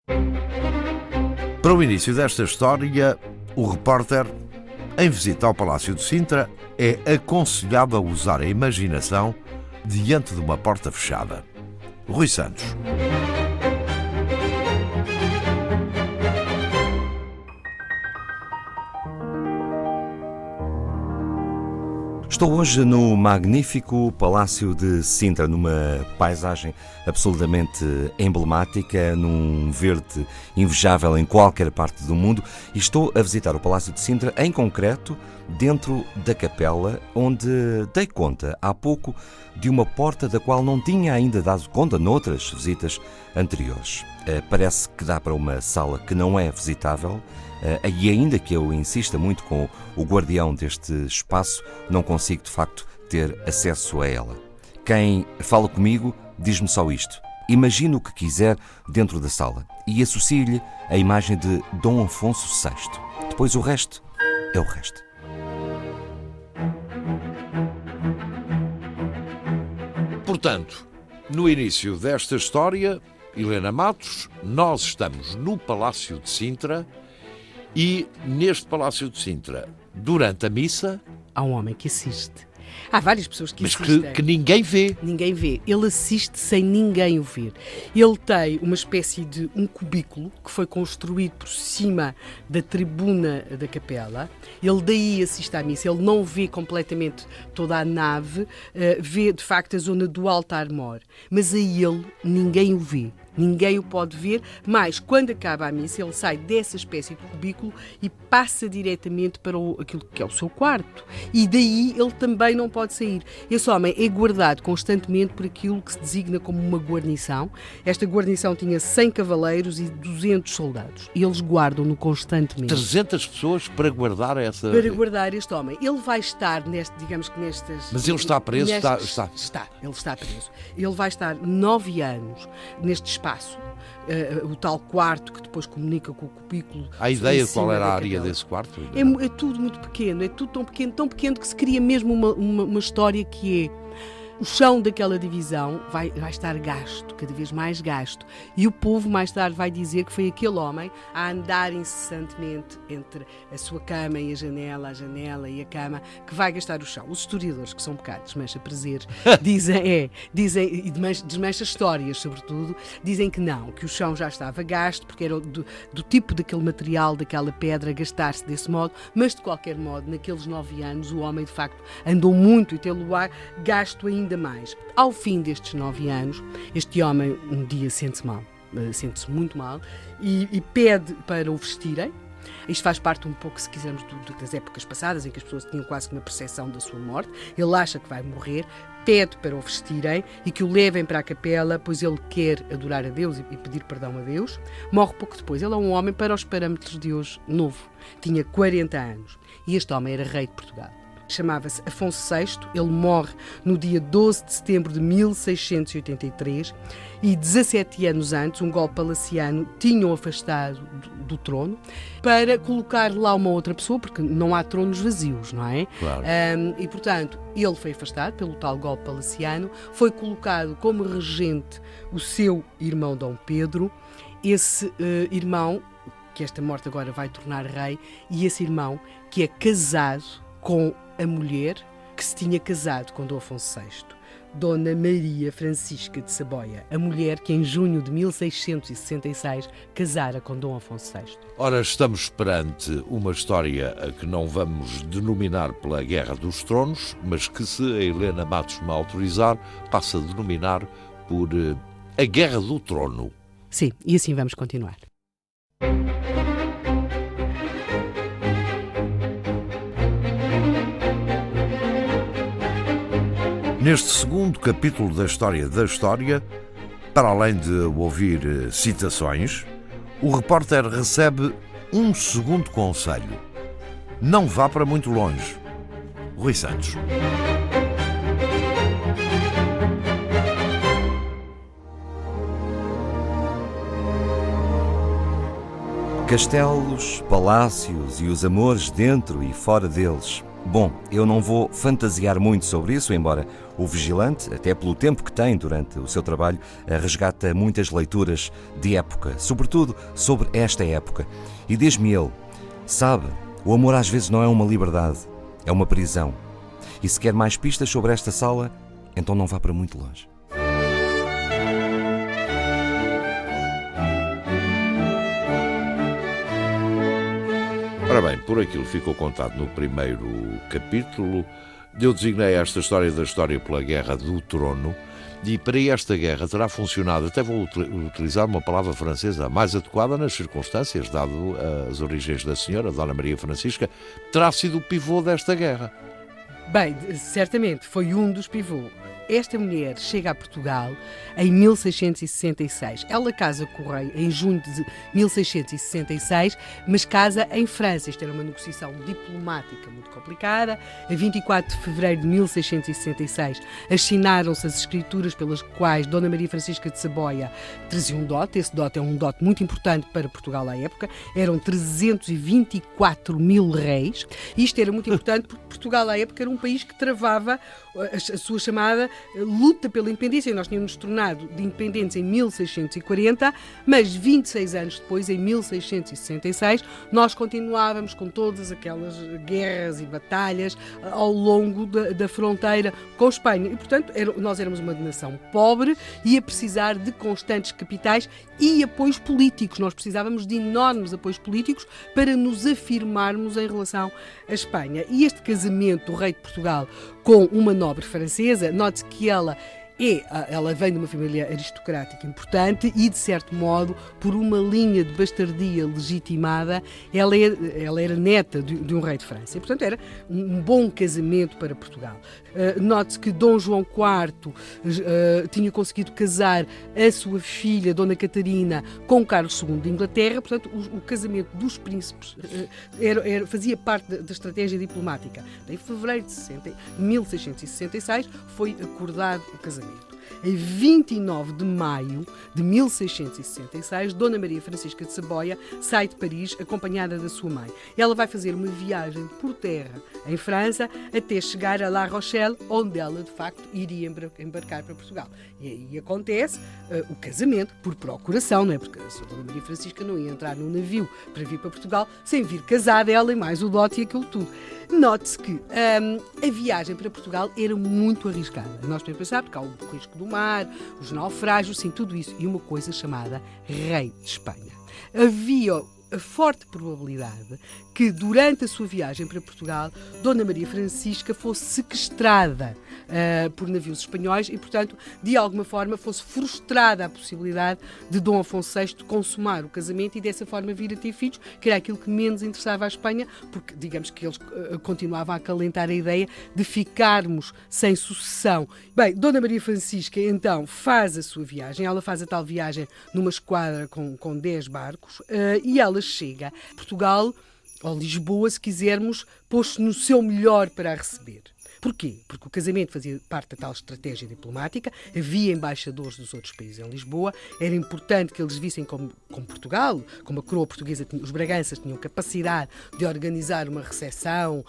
Para o início desta história, o repórter, em visita ao Palácio de Sintra, é aconselhado a usar a imaginação diante de uma porta fechada. Rui Santos. Estou hoje no magnífico Palácio de Sintra, numa paisagem absolutamente emblemática, num verde invejável em qualquer parte do mundo, e estou a visitar o Palácio de Sintra, em concreto, dentro da capela, onde dei conta há pouco de uma porta da qual não tinha ainda dado conta noutras visitas anteriores. Parece que dá para uma sala que não é visitável, e ainda que eu insista muito com o guardião deste espaço, não consigo de facto ter acesso a ela. Quem fala comigo diz-me só isto: imagine o que quiser dentro da sala e associe-lhe a imagem de Dom Afonso VI. Depois o resto é o resto. Portanto, no início desta história, Helena Matos, nós estamos no Palácio de Sintra e neste Palácio de Sintra, durante a missa... Há um homem que assiste. Há várias pessoas que mas assistem. que ninguém vê. Ninguém vê. Ele assiste sem ninguém o ver. Ele tem uma espécie de um cubículo que foi construído por cima da tribuna da capela. Ele daí assiste à missa. Ele não vê completamente toda a nave, vê de facto a zona do altar-mor. Mas a ele ninguém o vê. Ninguém o pode ver, mas quando acaba a missa ele sai dessa espécie de cubículo e passa diretamente para aquilo que é o seu quarto. E daí ele também não pode sair. Esse homem é guardado constantemente por aquilo que se designa como uma guarnição. Esta guarnição tinha 100 cavaleiros e 200 soldados. E eles guardam-no constantemente. 300 pessoas para guardar essa... Para guardar este homem. Ele vai estar, digamos que nestas... Mas ele está preso? Está. Ele está preso. Ele vai estar 9 anos neste espaço. O tal quarto que depois comunica com o cubículo. Há ideia de qual era a área desse quarto? É tudo muito pequeno, é tudo tão pequeno que se cria mesmo uma história que é: o chão daquela divisão vai estar gasto, cada vez mais gasto. E o povo mais tarde vai dizer que foi aquele homem a andar incessantemente entre a sua cama e a janela e a cama, que vai gastar o chão. Os historiadores, que são um bocado desmancha-prazer, dizem, e desmancha histórias, sobretudo, dizem que não, que o chão já estava gasto, porque era do tipo daquele material, daquela pedra, gastar-se desse modo, mas de qualquer modo, naqueles 9 anos, o homem de facto andou muito e tê-lo gasto ainda mais. Ao fim destes 9 anos, este homem um dia sente-se mal, sente-se muito mal e pede para o vestirem. Isto faz parte um pouco, se quisermos, das épocas passadas, em que as pessoas tinham quase que uma percepção da sua morte. Ele acha que vai morrer, pede para o vestirem e que o levem para a capela, pois ele quer adorar a Deus e pedir perdão a Deus. Morre pouco depois. Ele é um homem, para os parâmetros de hoje, novo. Tinha 40 anos. E este homem era rei de Portugal. Chamava-se Afonso VI, ele morre no dia 12 de setembro de 1683 e 17 anos antes, um golpe palaciano tinha-o afastado do trono para colocar lá uma outra pessoa, porque não há tronos vazios, não é? Claro. E, portanto, ele foi afastado pelo tal golpe palaciano, foi colocado como regente o seu irmão Dom Pedro, esse irmão, que esta morte agora vai tornar rei, e esse irmão que é casado com a mulher que se tinha casado com Dom Afonso VI, Dona Maria Francisca de Saboia, a mulher que em junho de 1666 casara com Dom Afonso VI. Ora, estamos perante uma história a que não vamos denominar pela Guerra dos Tronos, mas que, se a Helena Matos me autorizar, passa a denominar por a Guerra do Trono. Sim, e assim vamos continuar. Neste segundo capítulo da história, para além de ouvir citações, o repórter recebe um segundo conselho: não vá para muito longe. Rui Santos. Castelos, palácios e os amores dentro e fora deles. Bom, eu não vou fantasiar muito sobre isso, embora o Vigilante, até pelo tempo que tem durante o seu trabalho, resgata muitas leituras de época, sobretudo sobre esta época. E diz-me ele, sabe, o amor às vezes não é uma liberdade, é uma prisão. E se quer mais pistas sobre esta sala, então não vá para muito longe. Ora bem, por aquilo ficou contado no primeiro capítulo, eu designei esta história da história pela Guerra do Trono, e para esta guerra terá funcionado, até vou utilizar uma palavra francesa mais adequada nas circunstâncias, dado as origens da senhora, Dona Maria Francisca, terá sido o pivô desta guerra. Bem, certamente foi um dos pivôs. Esta mulher chega a Portugal em 1666. Ela casa com o rei em junho de 1666, mas casa em França. Isto era uma negociação diplomática muito complicada. A 24 de fevereiro de 1666 assinaram-se as escrituras pelas quais Dona Maria Francisca de Saboia trazia um dote. Esse dote é um dote muito importante para Portugal à época. Eram 324 mil reis. Isto era muito importante porque Portugal à época era um país que travava a sua chamada luta pela independência. Nós tínhamos tornado de independentes em 1640, mas 26 anos depois, em 1666, nós continuávamos com todas aquelas guerras e batalhas ao longo da fronteira com Espanha. E, portanto, nós éramos uma nação pobre e a precisar de constantes capitais e apoios políticos. Nós precisávamos de enormes apoios políticos para nos afirmarmos em relação à Espanha. E este casamento do rei de Portugal com uma nobre francesa, note-se que ela vem de uma família aristocrática importante e, de certo modo, por uma linha de bastardia legitimada, ela era neta de um rei de França. E, portanto, era um bom casamento para Portugal. Note-se que Dom João IV tinha conseguido casar a sua filha, Dona Catarina, com Carlos II de Inglaterra. Portanto, o casamento dos príncipes fazia parte da estratégia diplomática. Em fevereiro de 1666 foi acordado o casamento. Em 29 de maio de 1666, Dona Maria Francisca de Saboia sai de Paris acompanhada da sua mãe. Ela vai fazer uma viagem por terra em França até chegar a La Rochelle, onde ela de facto iria embarcar para Portugal. E aí acontece o casamento por procuração, não é? Porque a Dona Maria Francisca não ia entrar num navio para vir para Portugal sem vir casada ela e mais o dote e aquilo tudo. Note-se que a viagem para Portugal era muito arriscada. Nós podemos pensar, porque há o risco do mar, os naufrágios, sim, tudo isso. E uma coisa chamada Rei de Espanha. Havia a forte probabilidade que, durante a sua viagem para Portugal, Dona Maria Francisca fosse sequestrada por navios espanhóis e, portanto, de alguma forma fosse frustrada a possibilidade de Dom Afonso VI consumar o casamento e dessa forma vir a ter filhos, que era aquilo que menos interessava à Espanha, porque digamos que eles continuavam a acalentar a ideia de ficarmos sem sucessão. Bem, Dona Maria Francisca então faz a sua viagem, ela faz a tal viagem numa esquadra com 10 barcos e ela chega a Portugal, ou Lisboa, se quisermos, posto no seu melhor para a receber. Porquê? Porque o casamento fazia parte da tal estratégia diplomática, havia embaixadores dos outros países em Lisboa, era importante que eles vissem como Portugal, como a coroa portuguesa, os Braganças tinham capacidade de organizar uma recepção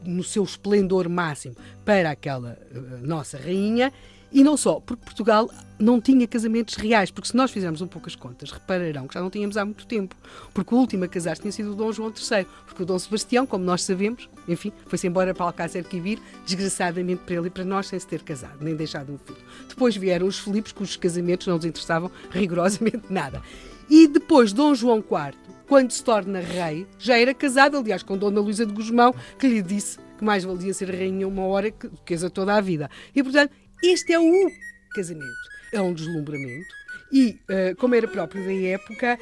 no seu esplendor máximo para aquela nossa rainha. E não só, porque Portugal não tinha casamentos reais, porque se nós fizermos um pouco as contas, repararão que já não tínhamos há muito tempo, porque o último a casar tinha sido o Dom João III, porque o Dom Sebastião, como nós sabemos, enfim, foi-se embora para Alcácer Quibir, desgraçadamente para ele e para nós, sem se ter casado, nem deixado um filho. Depois vieram os Filipes, cujos casamentos não nos interessavam rigorosamente nada. E depois Dom João IV, quando se torna rei, já era casado, aliás, com Dona Luísa de Gusmão, que lhe disse que mais valia ser rainha uma hora que a toda a vida. E, portanto, este é o casamento. É um deslumbramento. E, como era próprio da época,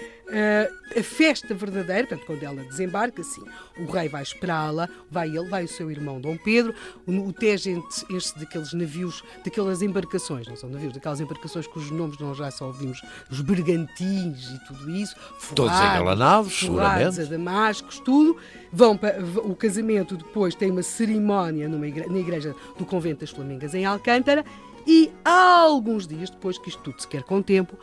a festa verdadeira, portanto, quando ela desembarca, sim, o rei vai esperá-la, vai ele, vai o seu irmão Dom Pedro, o Tejo enche daqueles navios, daquelas embarcações, não são navios, daquelas embarcações cujos nomes nós já só ouvimos, os bergantins e tudo isso, todos engalanados, seguramente, a damascos, tudo. Vão para o casamento, depois tem uma cerimónia na igreja do Convento das Flamengas em Alcântara. E há alguns dias depois, que isto tudo se quer com tempo,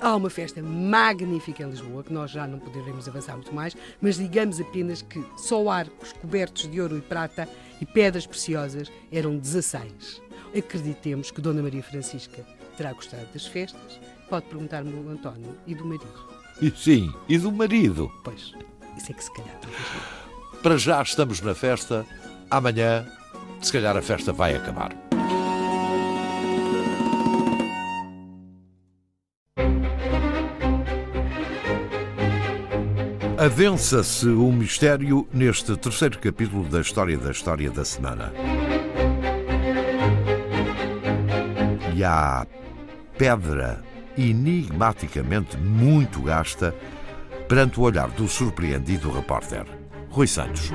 Há uma festa magnífica em Lisboa, que nós já não poderemos avançar muito mais, mas digamos apenas que só arcos cobertos de ouro e prata e pedras preciosas eram 16. Acreditemos que Dona Maria Francisca terá gostado das festas. Pode perguntar-me o António e do marido. E sim, e do marido. Pois, isso é que se calhar talvez não. Para já estamos na festa, amanhã, se calhar a festa vai acabar. Adensa-se o mistério neste terceiro capítulo da história da semana. E há pedra enigmaticamente muito gasta perante o olhar do surpreendido repórter, Rui Santos.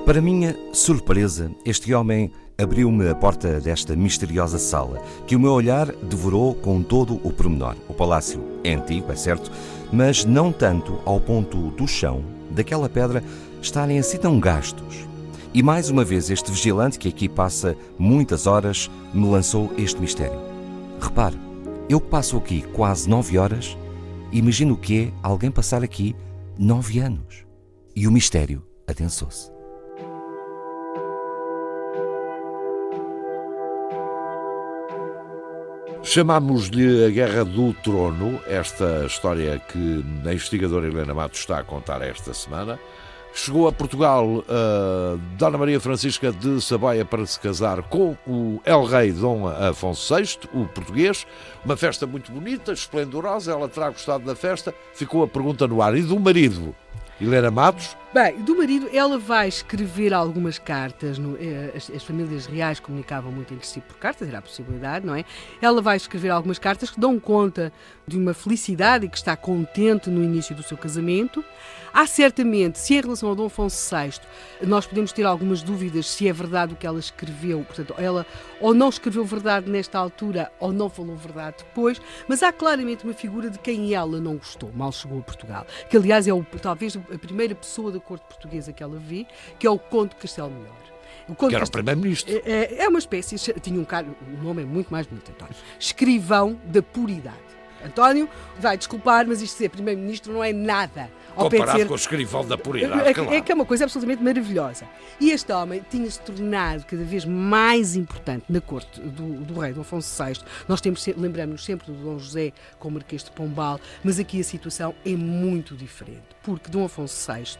Para minha surpresa, este homem abriu-me a porta desta misteriosa sala, que o meu olhar devorou com todo o pormenor. O palácio é antigo, é certo, mas não tanto ao ponto do chão, daquela pedra, estarem assim tão gastos. E mais uma vez este vigilante, que aqui passa muitas horas, me lançou este mistério. Repare, eu passo aqui quase 9 horas, imagino o que é alguém passar aqui 9 anos. E o mistério adensou-se. Chamámos-lhe a Guerra do Trono, esta história que a investigadora Helena Matos está a contar esta semana. Chegou a Portugal Dona Maria Francisca de Saboia para se casar com o El-Rei Dom Afonso VI, o português. Uma festa muito bonita, esplendorosa, ela terá gostado da festa. Ficou a pergunta no ar. E do marido? Helena Matos? Bem, do marido, ela vai escrever algumas cartas. As famílias reais comunicavam muito entre si por cartas, era a possibilidade, não é? Ela vai escrever algumas cartas que dão conta de uma felicidade e que está contente no início do seu casamento. Há certamente, se em relação ao Dom Afonso VI, nós podemos ter algumas dúvidas se é verdade o que ela escreveu, portanto, ela ou não escreveu verdade nesta altura ou não falou verdade depois, mas há claramente uma figura de quem ela não gostou, mal chegou a Portugal, que aliás é talvez a primeira pessoa da corte portuguesa que ela vê, que é o Conde de Castelo Melhor. Que era o primeiro-ministro. É uma espécie, tinha o nome é muito mais bonito, António, escrivão da puridade. António, vai desculpar, mas isto de ser primeiro-ministro não é nada. Comparado com o escrivão da puridade, claro. É que é uma coisa absolutamente maravilhosa. E este homem tinha-se tornado cada vez mais importante na corte do rei Dom Afonso VI. Nós lembramos-nos sempre do Dom José com o Marquês de Pombal, mas aqui a situação é muito diferente, porque Dom Afonso VI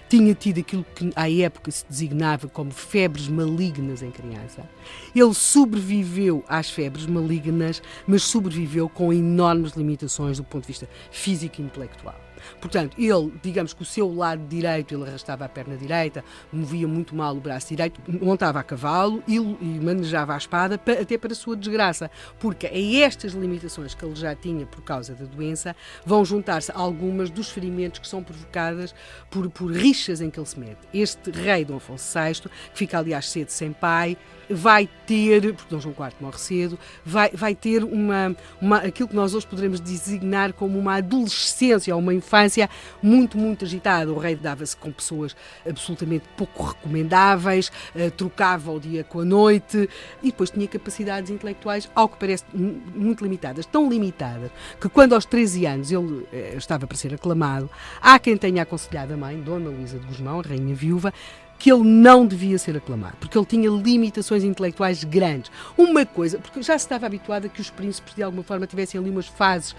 tinha tido aquilo que à época se designava como febres malignas em criança. Ele sobreviveu às febres malignas, mas sobreviveu com enormes limitações do ponto de vista físico e intelectual. Portanto, ele, digamos que o seu lado direito, ele arrastava a perna direita, movia muito mal o braço direito, montava a cavalo e manejava a espada, até para a sua desgraça, porque a estas limitações que ele já tinha por causa da doença, vão juntar-se algumas dos ferimentos que são provocadas por rixas em que ele se mete. Este rei Dom Afonso VI, que fica aliás cedo sem pai, vai ter, porque Dom João IV morre cedo, vai ter aquilo que nós hoje poderemos designar como uma adolescência, uma infância muito, muito agitada. O rei dava-se com pessoas absolutamente pouco recomendáveis, trocava o dia com a noite e depois tinha capacidades intelectuais, ao que parece, muito limitadas. Tão limitadas que quando aos 13 anos ele estava para ser aclamado, há quem tenha aconselhado a mãe, Dona Luísa de Gusmão, a rainha viúva, que ele não devia ser aclamado, porque ele tinha limitações intelectuais grandes. Uma coisa, porque já se estava habituado a que os príncipes, de alguma forma, tivessem ali umas fases,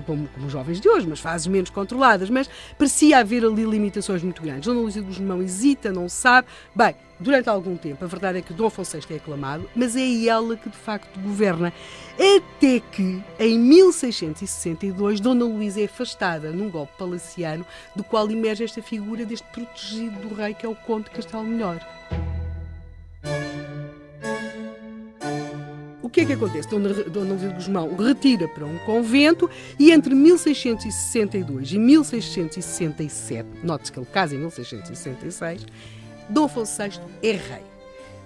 como os jovens de hoje, umas fases menos controladas, mas parecia haver ali limitações muito grandes. Dona Luísa de Gusmão hesita, não sabe. Bem, durante algum tempo, a verdade é que Dom Afonso VI é aclamado, mas é ela que, de facto, governa. Até que, em 1662, Dona Luísa é afastada num golpe palaciano, do qual emerge esta figura deste protegido do rei, que é o Conde de Castelo Melhor. O que é que acontece? Dona Luísa de Gusmão retira para um convento e entre 1662 e 1667, note-se que ele casa em 1666, Dom Afonso VI é rei.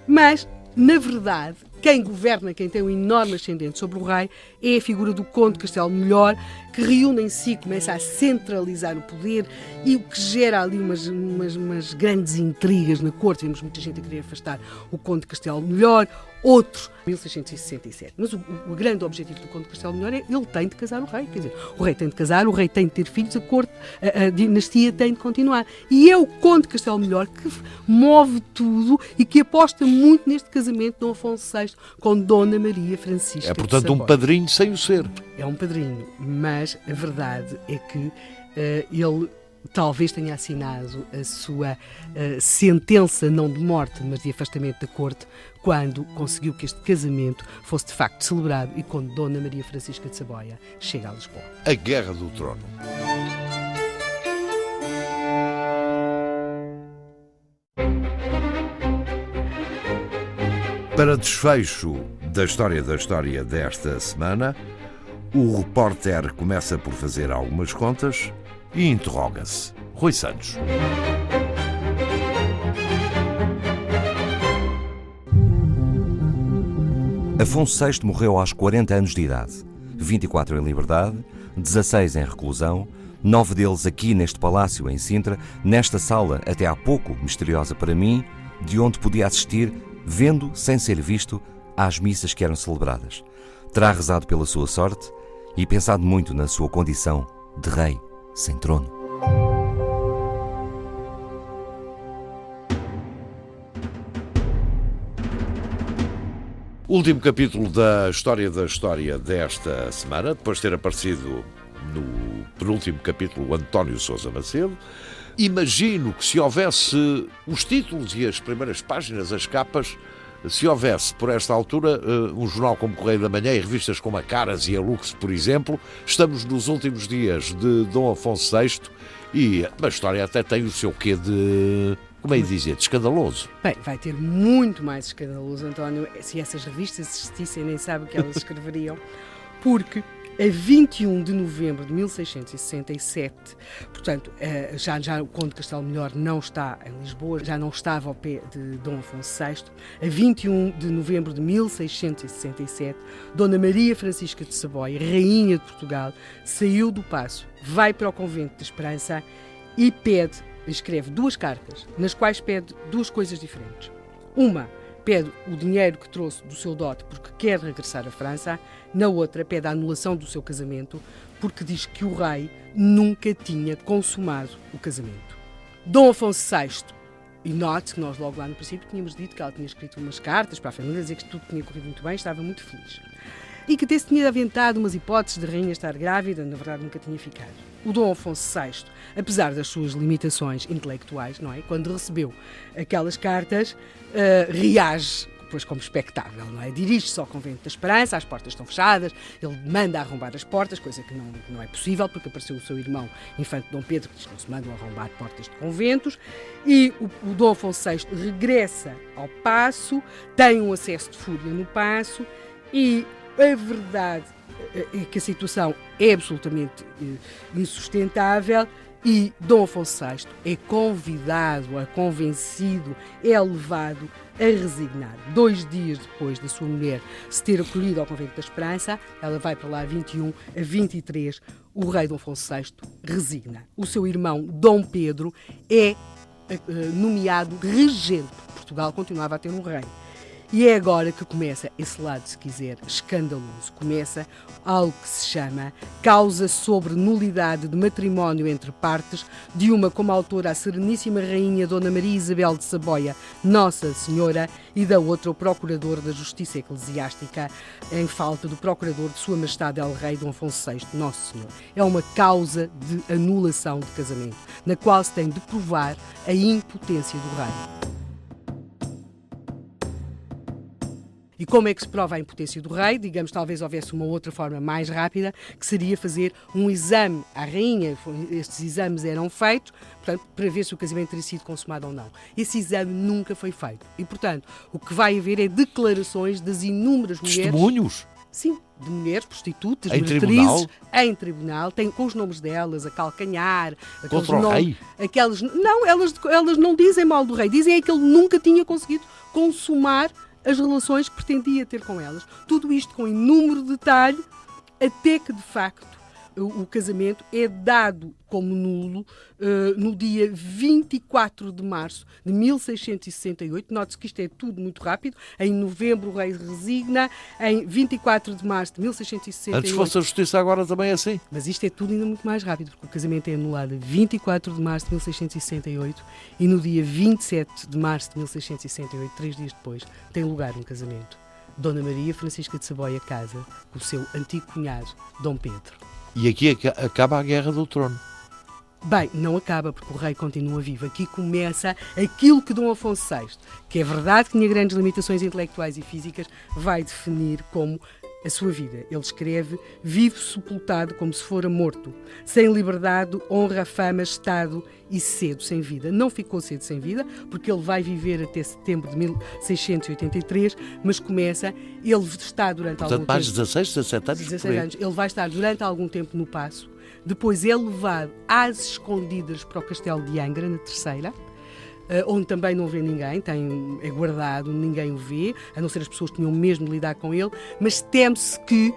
Mas, na verdade, quem governa, quem tem um enorme ascendente sobre o rei, é a figura do Conde de Castelo Melhor, que reúne em si, começa a centralizar o poder e o que gera ali umas grandes intrigas na corte. Temos muita gente a querer afastar o Conde de Castelo Melhor, outros, 1667. Mas o grande objetivo do Conde de Castelo Melhor é ele tem de casar o rei. Quer dizer, o rei tem de casar, o rei tem de ter filhos, a corte, a dinastia tem de continuar. E é o Conde de Castelo Melhor que move tudo e que aposta muito neste casamento de Dom Afonso VI com Dona Maria Francisca. É, portanto, de Saboia. um padrinho sem o ser. É um padrinho, mas a verdade é que ele talvez tenha assinado a sua sentença, não de morte, mas de afastamento da corte, quando conseguiu que este casamento fosse de facto celebrado e quando Dona Maria Francisca de Saboia chega a Lisboa. A Guerra do Trono. Para desfecho da história desta semana, o repórter começa por fazer algumas contas e interroga-se. Rui Santos. Afonso VI morreu aos 40 anos de idade, 24 em liberdade, 16 em reclusão, 9 deles aqui neste palácio em Sintra, nesta sala até há pouco misteriosa para mim, de onde podia assistir, vendo sem ser visto, às missas que eram celebradas. Terá rezado pela sua sorte e pensado muito na sua condição de rei sem trono. Último capítulo da história desta semana, depois de ter aparecido no penúltimo capítulo o António Sousa Macedo. Imagino que se houvesse os títulos e as primeiras páginas, as capas, se houvesse, por esta altura, um jornal como Correio da Manhã e revistas como a Caras e a Lux, por exemplo, estamos nos últimos dias de Dom Afonso VI e a história até tem o seu quê de, como é de dizer, de escandaloso. Bem, vai ter muito mais escandaloso, António, se essas revistas existissem, nem sabe o que elas escreveriam, porque a 21 de novembro de 1667, portanto, já o Conde de Castelo Melhor não está em Lisboa, já não estava ao pé de Dom Afonso VI. A 21 de novembro de 1667, Dona Maria Francisca de Saboia, Rainha de Portugal, saiu do Paço, vai para o Convento de Esperança e escreve 2 cartas, nas quais pede 2 coisas diferentes. Uma, pede o dinheiro que trouxe do seu dote porque quer regressar à França. Na outra, pede a anulação do seu casamento porque diz que o rei nunca tinha consumado o casamento. Dom Afonso VI, e note que nós logo lá no princípio tínhamos dito que ela tinha escrito umas cartas para a família, dizer que tudo tinha corrido muito bem, estava muito feliz. E que até se tinha aventado umas hipóteses de rainha estar grávida, na verdade nunca tinha ficado. O Dom Afonso VI, apesar das suas limitações intelectuais, não é? Quando recebeu aquelas cartas, reage, pois como espectável, não é? Dirige-se ao Convento da Esperança, as portas estão fechadas, ele manda arrombar as portas, coisa que não é possível, porque apareceu o seu irmão, Infante Dom Pedro, que diz que não se mandam arrombar portas de conventos, e o Dom Afonso VI regressa ao Paço, tem um acesso de fúria no Paço, e a verdade é que a situação é absolutamente insustentável e Dom Afonso VI é convidado, convencido, é levado a resignar. 2 dias depois da sua mulher se ter acolhido ao Convento da Esperança, ela vai para lá a 21, a 23, o rei Dom Afonso VI resigna. O seu irmão Dom Pedro é nomeado regente. Portugal continuava a ter um rei. E é agora que começa esse lado, se quiser, escandaloso. Começa algo que se chama causa sobre nulidade de matrimónio entre partes de uma como autora a Sereníssima Rainha Dona Maria Isabel de Saboia, Nossa Senhora, e da outra o Procurador da Justiça Eclesiástica, em falta do Procurador de Sua Majestade El Rei Dom Afonso VI, Nosso Senhor. É uma causa de anulação de casamento, na qual se tem de provar a impotência do rei. E como é que se prova a impotência do rei? Digamos, talvez houvesse uma outra forma mais rápida, que seria fazer um exame à rainha. Estes exames eram feitos, portanto, para ver se o casamento teria sido consumado ou não. Esse exame nunca foi feito. E, portanto, o que vai haver é declarações das inúmeras mulheres... Testemunhos? Sim, de mulheres prostitutas, em meretrizes, em tribunal, tem com os nomes delas, a calcanhar, contra o rei? Aquelas, não, elas não dizem mal do rei, dizem é que ele nunca tinha conseguido consumar as relações que pretendia ter com elas. Tudo isto com inúmero detalhe, até que, de facto, o casamento é dado como nulo no dia 24 de março de 1668. Note-se que isto é tudo muito rápido. Em novembro o rei resigna, em 24 de março de 1668... Antes fosse a justiça, agora também é assim. Mas isto é tudo ainda muito mais rápido, porque o casamento é anulado a 24 de março de 1668 e no dia 27 de março de 1668, 3 dias depois, tem lugar um casamento. Dona Maria Francisca de Saboia casa com o seu antigo cunhado, Dom Pedro. E aqui acaba a Guerra do Trono. Bem, não acaba, porque o rei continua vivo. Aqui começa aquilo que Dom Afonso VI, que é verdade que tinha grandes limitações intelectuais e físicas, vai definir como a sua vida. Ele escreve: vivo sepultado como se fora morto, sem liberdade, honra, fama, estado e cedo sem vida. Não ficou cedo sem vida, porque ele vai viver até setembro de 1683, mas ele está durante algum tempo... mais de 16, 17 anos. 16 anos. Ele vai estar durante algum tempo no Paço, depois é levado às escondidas para o Castelo de Angra, na Terceira, onde também não vê ninguém, é guardado, ninguém o vê, a não ser as pessoas que tinham mesmo de lidar com ele, mas teme-se que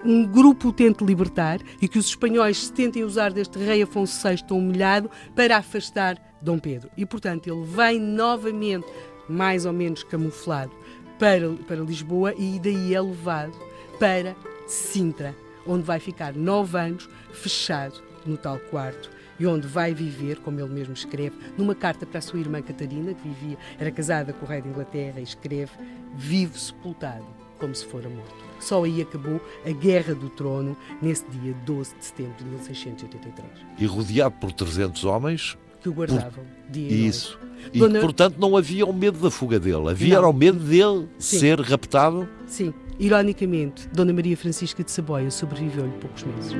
um grupo o tente libertar e que os espanhóis se tentem usar deste rei Afonso VI tão humilhado para afastar Dom Pedro. E, portanto, ele vem novamente, mais ou menos camuflado, para Lisboa e daí é levado para Sintra, onde vai ficar 9 anos fechado no tal quarto e onde vai viver, como ele mesmo escreve, numa carta para a sua irmã Catarina, que era casada com o rei de Inglaterra, e escreve: vivo sepultado, como se fora morto. Só aí acabou a Guerra do Trono, nesse dia 12 de setembro de 1683. E rodeado por 300 homens... Que o guardavam dia e Isso. noite. E, portanto, não havia o medo da fuga dele. Havia o medo dele ser raptado. Sim. Ironicamente, Dona Maria Francisca de Saboia sobreviveu-lhe poucos meses.